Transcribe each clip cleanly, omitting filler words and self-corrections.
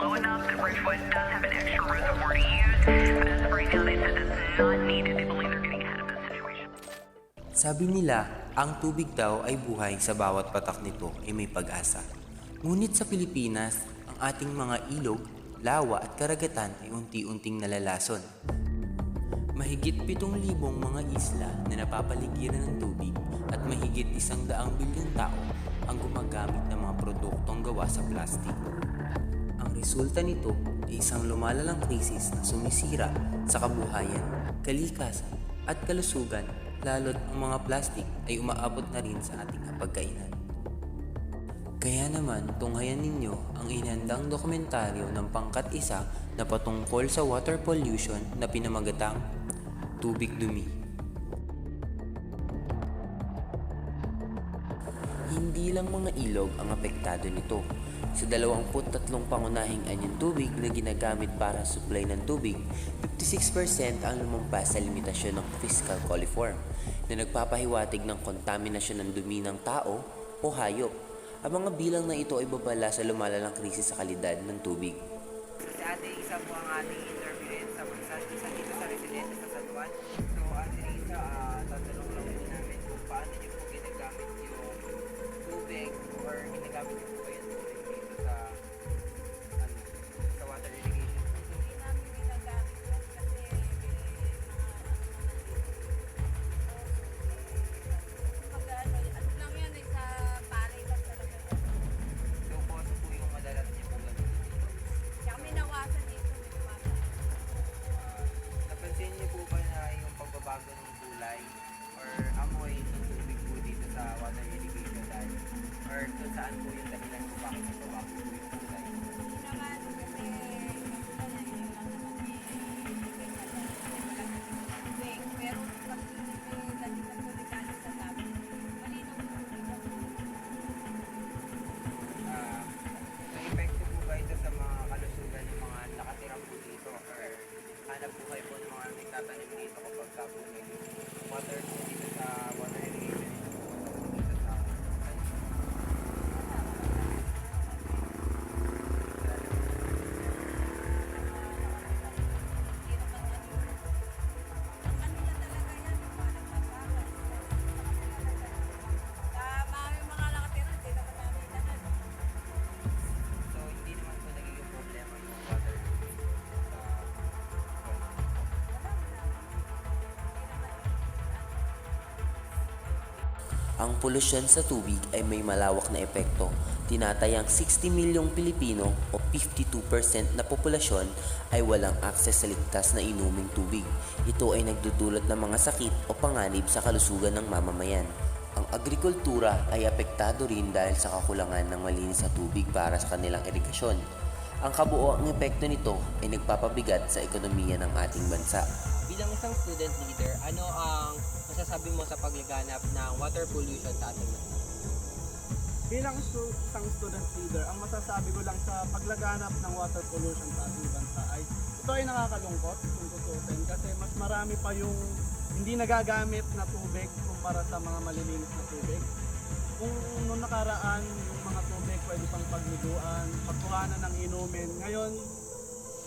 low enough that Bridgewood does have an extra reservoir to use, but as of right now, they said that's not needed. They believe they're getting ahead of this situation. Sabi nila, ang tubig daw ay buhay sa bawat patak nito ay may pag-asa. Ngunit sa Pilipinas, ang ating mga ilog, lawa at karagatan ay unti-unting nalalason. Mahigit 7,000 mga isla na napapaligiran ng tubig at mahigit 100 bilyong tao ang gumagamit ng mga produktong gawa sa plastic. Ang resulta nito ay isang lumalalang krisis na sumisira sa kabuhayan, kalikasan at kalusugan, lalo't ang mga plastic ay umaabot na rin sa ating hapagkainan. Kaya naman, tunghayan ninyo ang inhandang dokumentaryo ng pangkat isa na patungkol sa water pollution na pinamagatang Tubig Dumi. Hindi lang mga ilog ang apektado nito. Sa 23 pangunahing anyong tubig na ginagamit para supply ng tubig, 56% ang lumampas sa limitasyon ng fiscal coliform na nagpapahiwatig ng kontaminasyon ng dumi ng tao o hayop. Ang mga bilang na ito ay babala sa lumalalang krisis sa kalidad ng tubig. Si Ate Isa po ang ating interviewin sa isa dito sa residente sa San Juan. So Ate Isa, tatanong lang po namin kung paano niyo po ginagamit yung tubig or ginagamit niyo po ba yung tubig dito sa water irrigation? Hindi namin ginagamit yun kasi ano lang yan eh, sa palay lang talaga. So poso po yung madalas niyo po gamitin dito. Kaya may nawasan dito, may nawasan. Napansin niyo po ba na yung pagbabago ng kulay or amoy ng tubig po dito sa water irrigation dahil or kung saan po yung dahilan kung bakit nagbabago po yung kulay? Hindi naman kasi wala na yun lang naman eh. Tubig. Pero pag may lagi ng tubig galing sa dami, malinaw yung tubig. May epekto po ba ito sa mga kalusugan ng mga nakatira po dito or hanap buhay po ng mga nagtatanim dito kapag ka po may water po dito sa water irrigation dito sa so hindi naman po nagiging problema yung water Ang polusyon sa tubig ay may malawak na epekto. Tinatayang 60 milyong Pilipino o 52% na populasyon ay walang akses sa ligtas na inuming tubig. Ito ay nagdudulot ng mga sakit o panganib sa kalusugan ng mamamayan. Ang agrikultura ay apektado rin dahil sa kakulangan ng malinis na tubig para sa kanilang irigasyon. Ang kabuoang epekto nito ay nagpapabigat sa ekonomiya ng ating bansa. bilang isang student leader, ano ang masasabi mo sa paglaganap ng water pollution sa ating bansa? Bilang isang student leader, ang masasabi ko lang sa paglaganap ng water pollution sa ating bansa ay ito ay nakakalungkot kung tutusin kasi mas marami pa yung hindi nagagamit na tubig kumpara sa mga malilinis na tubig. Kung noong nakaraan, yung mga tubig pwede pang pagluluan, pagkuhanan ng inumin. Ngayon,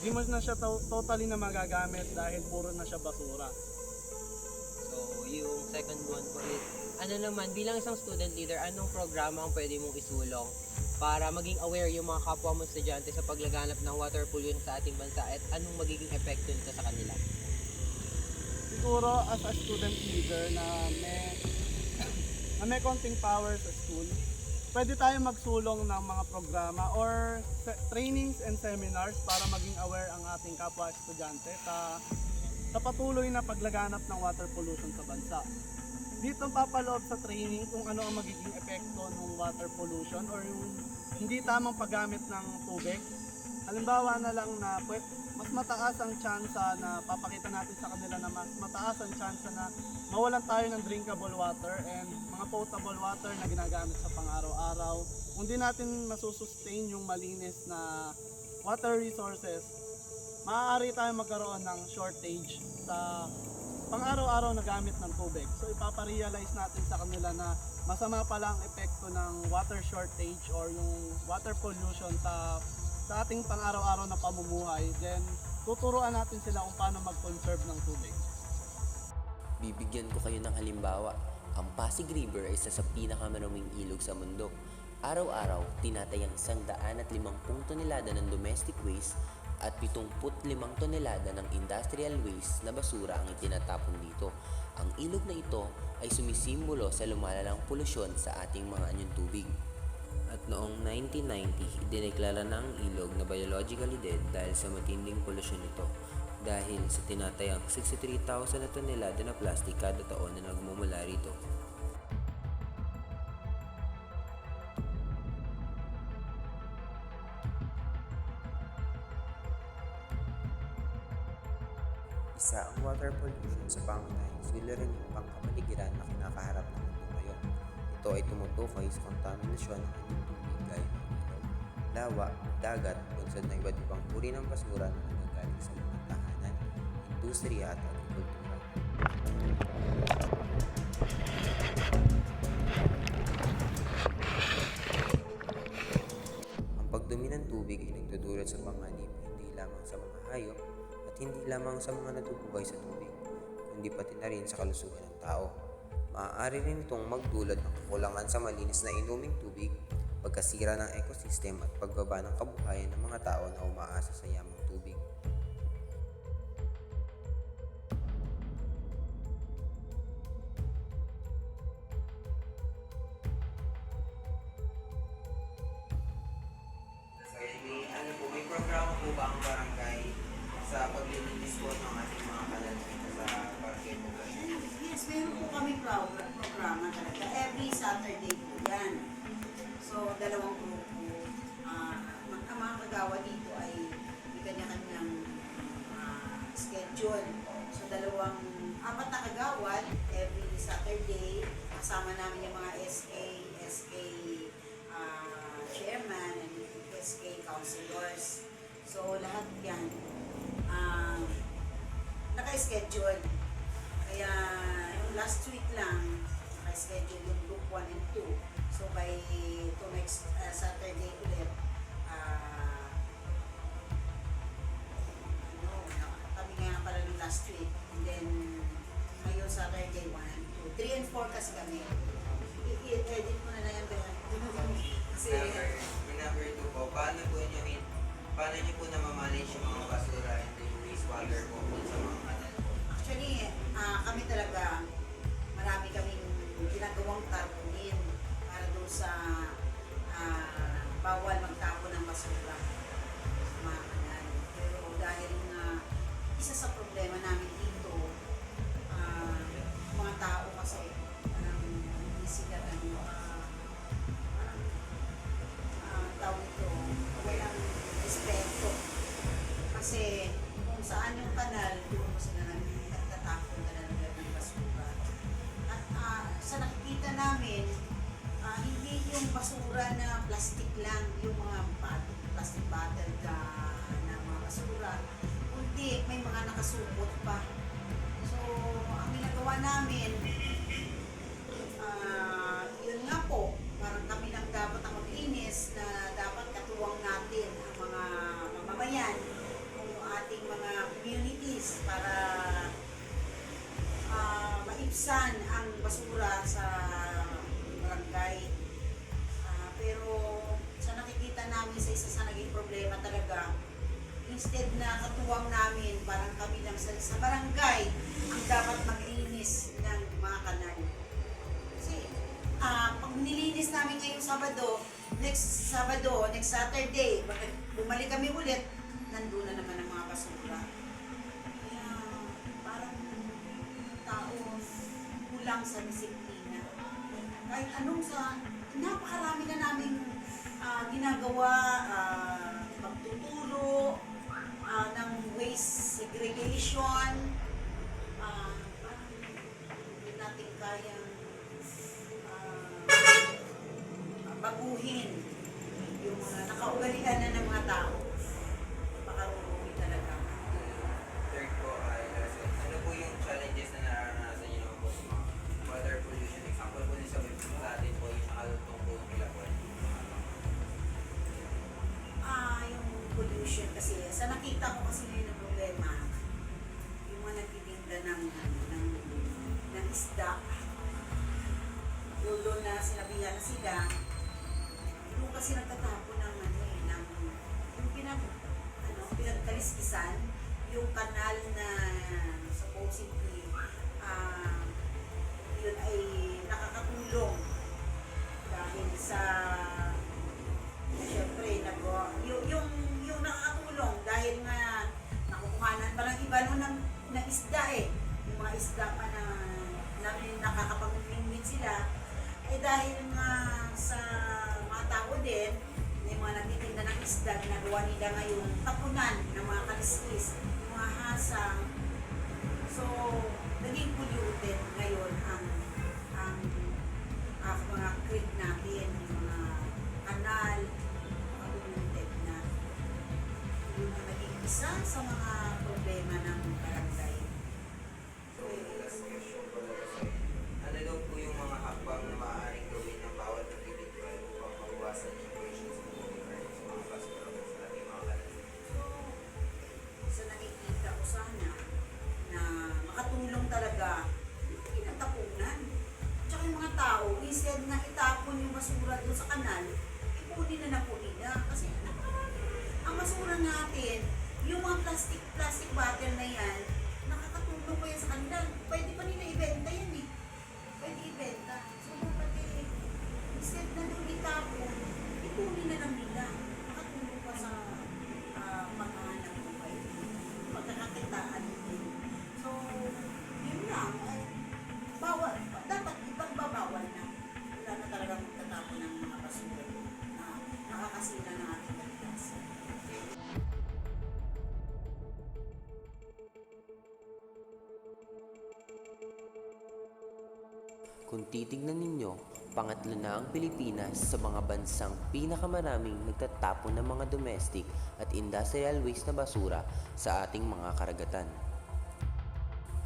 di mo na siya totally na magagamit dahil puro na siya basura. So, yung second one po is, ano naman, bilang isang student leader, anong programa ang pwede mong isulong para maging aware yung mga kapwa mo estudyante sa paglaganap ng water pollution sa ating bansa at anong magiging epekto nito sa kanila? Siguro as a student leader na may konting power sa school, pwede tayo magsulong ng mga programa or trainings and seminars para maging aware ang ating kapwa estudyante sa patuloy na paglaganap ng water pollution sa bansa. Dito papaloob sa training kung ano ang magiging epekto ng water pollution or yung hindi tamang paggamit ng tubig. Halimbawa na lang na mas mataas ang tsansa na papakita natin sa kanila na mas mataas ang tsansa na mawalan tayo ng drinkable water and mga potable water na ginagamit sa pang-araw-araw. Kung di natin masusustain yung malinis na water resources, maaari tayo magkaroon ng shortage sa pang-araw-araw na gamit ng tubig. So ipaparealize natin sa kanila na masama pala ang epekto ng water shortage or yung water pollution sa sa ating pang-araw-araw na pamumuhay, then tuturuan natin sila kung paano mag-conserve ng tubig. Bibigyan ko kayo ng halimbawa. Ang Pasig River ay isa sa pinakamaruming ilog sa mundo. Araw-araw, tinatayang 105 tonelada ng domestic waste at 75 tonelada ng industrial waste na basura ang itinatapon dito. Ang ilog na ito ay sumisimbolo sa lumalalang polusyon sa ating mga anyong tubig. At noong 1990, idineklara na ang ilog na biologically dead dahil sa matinding polusyon nito. Dahil sa tinatayang 63,000 na tonelada na plastic kada taon na nagmumula rito. Isa ang water pollution sa pangunahing suliranin ng pangkapaligiran na kinakaharap ng mundo ngayon. Ito ay tumutukoy sa kontaminasyon ng anyong tubig gaya ng ilog, lawa, dagat, bunsod ng iba't ibang uri ng basura na nagagaling sa mga tahanan, industriya at agrikultura. Ang pagdumi ng tubig ay nagdudulot sa panganib hindi lamang sa mga hayop at hindi lamang sa mga natutubuhay sa tubig, kundi pati na rin sa kalusugan ng tao. Maaari rin itong magdulot ng kakulangan sa malinis na inuming tubig, pagkasira ng ecosystem at pagbaba ng kabuhayan ng mga tao na umaasa sa yamang tubig. May programa po ba ang barangay sa paglilinis po ng ating mga kanal dito sa Barangay Poblacion? Yes, meron po kami programa talaga. Every Saturday po yan. So, dalawang grupo. Ang mga kagawa dito ay may kanya-kanyang schedule. So, apat na kagawad every Saturday. Kasama namin yung mga SK chairman and SK councilors. So, lahat yan naka-schedule. Kaya, yung last week lang, naka-schedule yung group 1 and 2. So, by to next Saturday ulit, kami nga pala yung last week. And then, ngayon Saturday 1 and 2. 3 and 4 kasi kami. I-edit mo na lang yan, Bea. Kasi, Number 2 po, paano nyo po namamanage yung mga basura and yung wastewater po sa mga kanal po? actually, kami talaga, marami kaming ginagawang tarpaulin para doon sa bawal magtapon ng basura sa mga kanal. Pero dahil isa sa problema namin dito, mga tao kasi parang hindi sila tawag ito, walang respeto. Kasi kung saan yung kanal, doon mo sila nagtatapon talaga ng basura. At sa nakikita namin, hindi yung basura na plastic lang, yung mga plastic bottle na mga basura, kundi may mga nakasupot pa. So, ang ginagawa namin, yun nga po, parang kami lang dapat ang maglinis na dapat katuwang natin ang mga mamamayan, yung ating mga communities para maibsan ang basura sa barangay. Pero sa nakikita namin sa isa sa naging problema talaga, instead na katuwang namin, parang kami lang sa barangay ang dapat maglinis ng mga kanal. Kasi pag nilinis namin ngayong next Saturday, bumalik kami ulit, nandun na naman ang mga basura. Kaya parang tao kulang sa disiplina. Kahit napakarami na namin ginagawa, pagtuturo, ng waste segregation, parang hindi natin kayang baguhin yung mga nakaugalian na ng mga tao. Pakarurumi talaga. Third po, ano po yung challenges na nararanasan nyo po sa mga water pollution? Example po din sa atin po yung nakalutong po nila po. Yung pollution kasi sa nakita ko kasi ngayon ang problema, yung mga nagtitinda ng isda, doon na sinabihan na sila, doon kasi nagtatapon ng yung pinagkaliskisan, yung kanal na supposedly yun ay nakakatulong dahil sa siyempre yung nakakatulong dahil nga nakukuhanan pa ng iba nun ng isda yung mga isda pa na nakakapag-mingwit sila dahil nga sa mga tao din may mga nagtitinda ng isda ginagawa nila ngayon tapunan ng mga kaliskis, mga hasang, so naging polluted ngayon ang mga creek natin, yung mga kanal, mga polluted na. Yun ang naging isa sa mga problema ng barangay. Last question ko na kasi, ano daw po yung mga hakbang na maaaring gawin ng bawat individual upang mabawasan yung emissions ng mga basura sa ating mga kanal? So nakikita ko sana na makatulong talaga pinatapunan. Tsaka yung mga tao, instead na itapon yung basura doon sa kanal, ipunin na po nila. Kasi ang basura natin, yung mga plastic bottle na yan, nakakatulong pa yan sa kanila. Pwede pa nila ibenta yan Pwede ibenta. So pati, instead na doon itapon, ipunin na lang nila. Nakatulong pa sa paghahanap buhay, pagkakakitaan din. So, yun lang. Bawal. Dapat ipagbabawal na. Wala na talagang magtatapon ng mga basura na nakakasira ng ating kalikasan. Kung titignan ninyo, pangatlo na ang Pilipinas sa mga bansang pinakamaraming nagtatapon ng mga domestic at industrial waste na basura sa ating mga karagatan.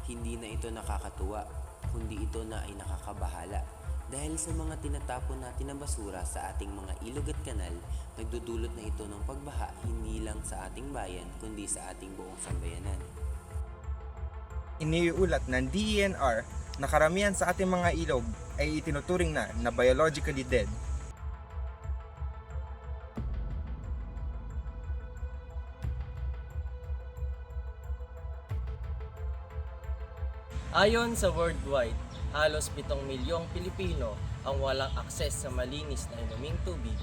Hindi na ito nakakatuwa, kundi ito na ay nakakabahala. Dahil sa mga tinatapon natin na basura sa ating mga ilog at kanal, nagdudulot na ito ng pagbaha hindi lang sa ating bayan kundi sa ating buong sambayanan. Iniuulat ng DENR na karamihan sa ating mga ilog ay itinuturing na biologically dead. Ayon sa worldwide, halos 7 milyong Pilipino ang walang akses sa malinis na inuming tubig.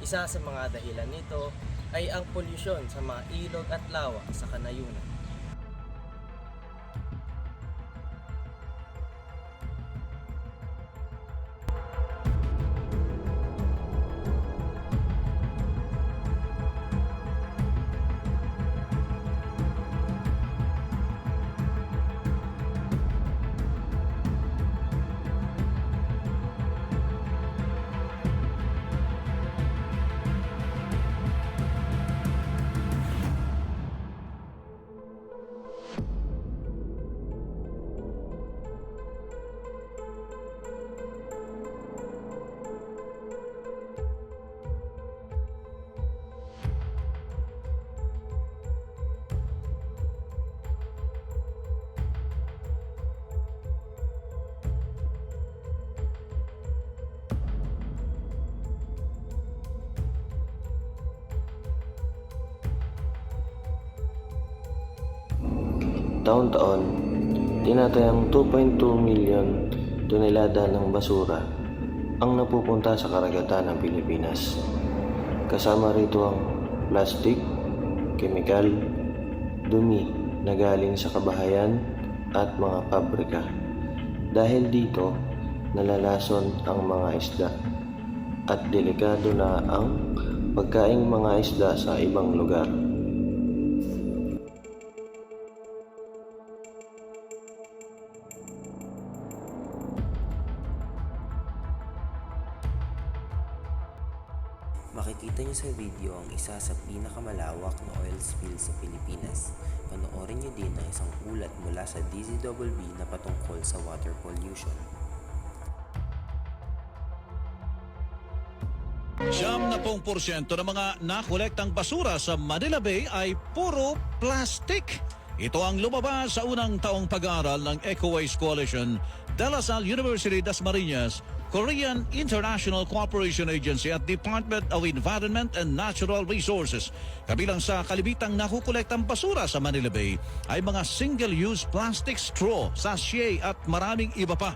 Isa sa mga dahilan nito ay ang polusyon sa mga ilog at lawa sa kanayunan. Taon-taon, tinatayang 2.2 milyon tonelada ng basura ang napupunta sa karagatan ng Pilipinas. Kasama rito ang plastic, kemikal, dumi na galing sa kabahayan at mga pabrika. Dahil dito, nalalason ang mga isda at delikado na ang pagkaing mga isda sa ibang lugar. Makikita nyo sa video ang isa sa pinakamalawak na oil spill sa Pilipinas. Panoorin nyo din ang isang ulat mula sa DZBB na patungkol sa water pollution. 70% ng mga nakolektang basura sa Manila Bay ay puro plastic. Ito ang lumabas sa unang taong pag-aaral ng Eco-Waste Coalition, De La Salle University Dasmariñas, Korean International Cooperation Agency at Department of Environment and Natural Resources. Kabilang sa kalibitang nakukolektang basura sa Manila Bay ay mga single-use plastic straw, sachet at maraming iba pa.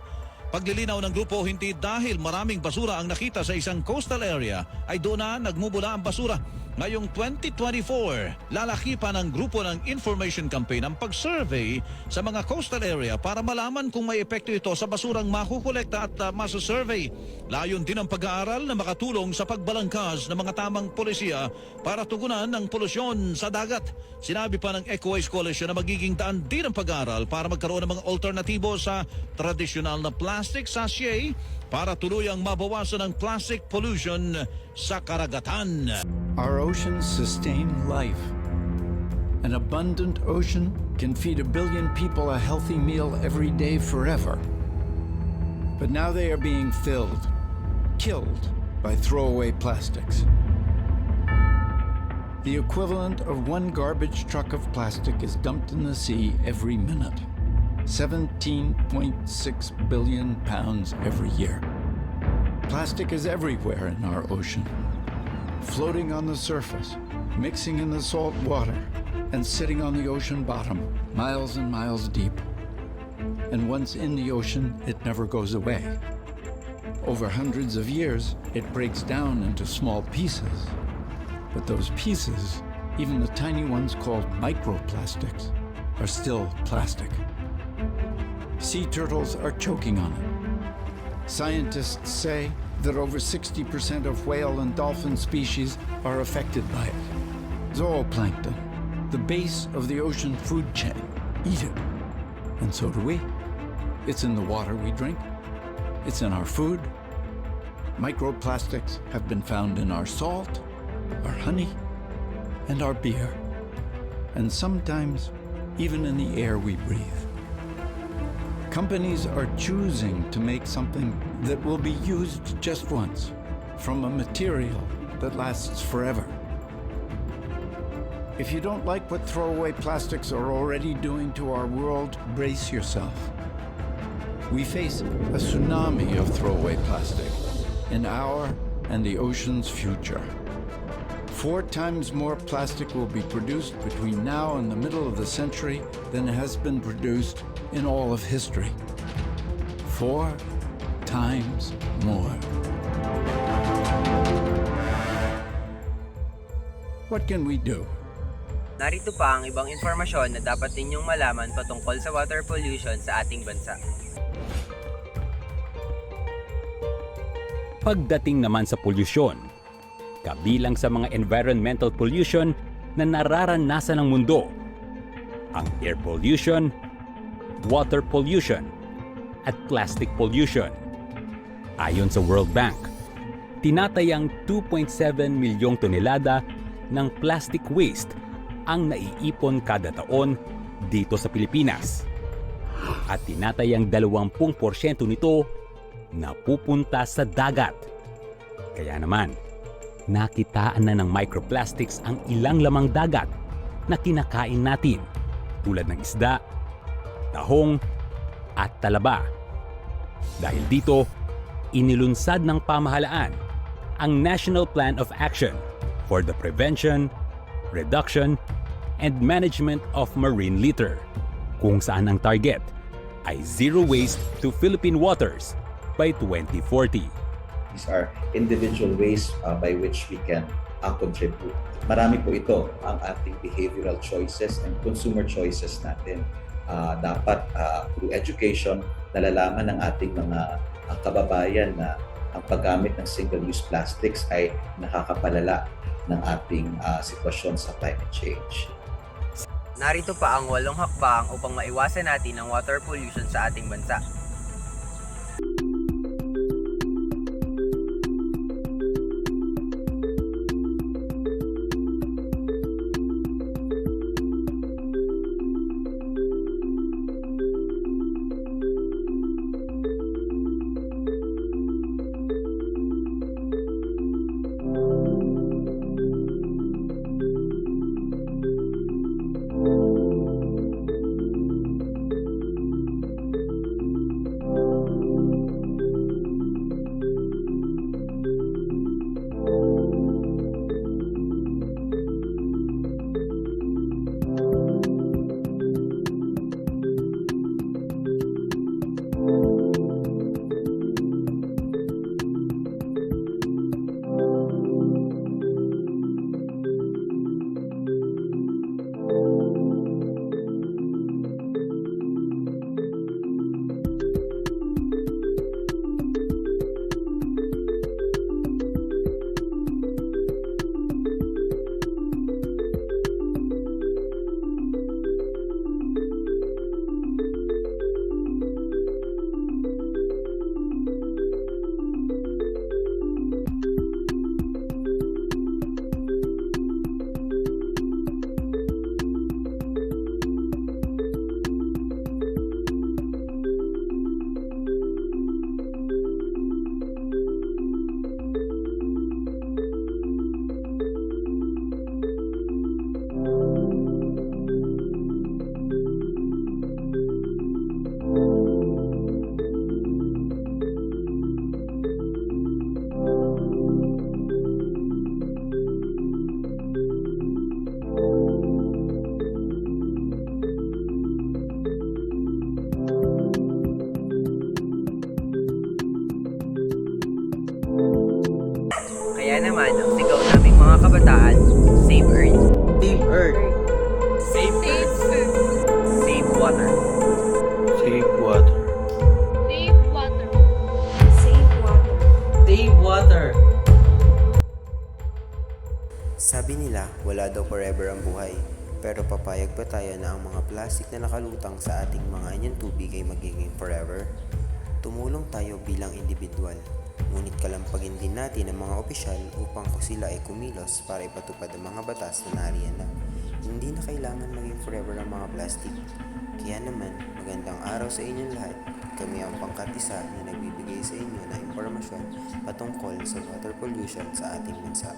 Paglilinaw ng grupo, hindi dahil maraming basura ang nakita sa isang coastal area ay doon na nagmumula ang basura. Ngayong 2024, lalaki pa ng grupo ng information campaign ang pag-survey sa mga coastal area para malaman kung may epekto ito sa basurang makukolekta at masasurvey. Layon din ang pag-aaral na makatulong sa pagbalangkas ng mga tamang polisiya para tugunan ang polusyon sa dagat. Sinabi pa ng Eco-Waste Coalition na magiging daan din ang pag-aaral para magkaroon ng mga alternatibo sa tradisyonal na plastic sachet para tuluyang mabawasan ang plastic pollution sa karagatan. Our oceans sustain life. An abundant ocean can feed 1 billion people a healthy meal every day forever. But now they are being killed by throwaway plastics. The equivalent of 1 garbage truck of plastic is dumped in the sea every minute. 17.6 billion pounds every year. Plastic is everywhere in our ocean, floating on the surface, mixing in the salt water, and sitting on the ocean bottom, miles and miles deep. And once in the ocean, it never goes away. Over hundreds of years, it breaks down into small pieces. But those pieces, even the tiny ones called microplastics, are still plastic. Sea turtles are choking on it. Scientists say that over 60% of whale and dolphin species are affected by it. Zooplankton, the base of the ocean food chain, eat it. And so do we. It's in the water we drink. It's in our food. Microplastics have been found in our salt, our honey, and our beer. And sometimes even in the air we breathe. Companies are choosing to make something that will be used just once, from a material that lasts forever. If you don't like what throwaway plastics are already doing to our world, brace yourself. We face a tsunami of throwaway plastic in our and the ocean's future. 4 times more plastic will be produced between now and the middle of the century than has been produced in all of history. 4 times more. What can we do? Narito pa ang ibang informasyon na dapat ninyong malaman patungkol sa water pollution sa ating bansa. Pagdating naman sa polusyon, kabilang sa mga environmental pollution na nararanasan ng mundo, ang air pollution, water pollution, at plastic pollution. Ayon sa World Bank, tinatayang 2.7 milyong tonelada ng plastic waste ang naiipon kada taon dito sa Pilipinas. At tinatayang 20% nito napupunta sa dagat. Kaya naman, nakitaan na ng microplastics ang ilang lamang dagat na kinakain natin tulad ng isda, tahong, at talaba. Dahil dito, inilunsad ng pamahalaan ang National Plan of Action for the Prevention, Reduction, and Management of Marine Litter, kung saan ang target ay zero waste to Philippine waters by 2040. These are individual ways by which we can contribute. Marami po ito ang ating behavioral choices and consumer choices natin. Dapat through education, nalalaman ng ating mga kababayan na ang paggamit ng single-use plastics ay nakakapalala ng ating sitwasyon sa climate change. Narito pa ang 8 hakbang upang maiwasan natin ang water pollution sa ating bansa. buhay. Pero papayag ba tayo na ang mga plastic na nakalutang sa ating mga anyang tubig ay magiging forever? Tumulong tayo bilang individual. Ngunit kalampagin din natin ang mga opisyal upang sila ay kumilos para ipatupad ang mga batas na nariyan na. Hindi na kailangan maging forever ang mga plastic. Kaya naman, magandang araw sa inyong lahat. Kami ang pangkat isa na nagbibigay sa inyo ng impormasyon patungkol sa water pollution sa ating bansa.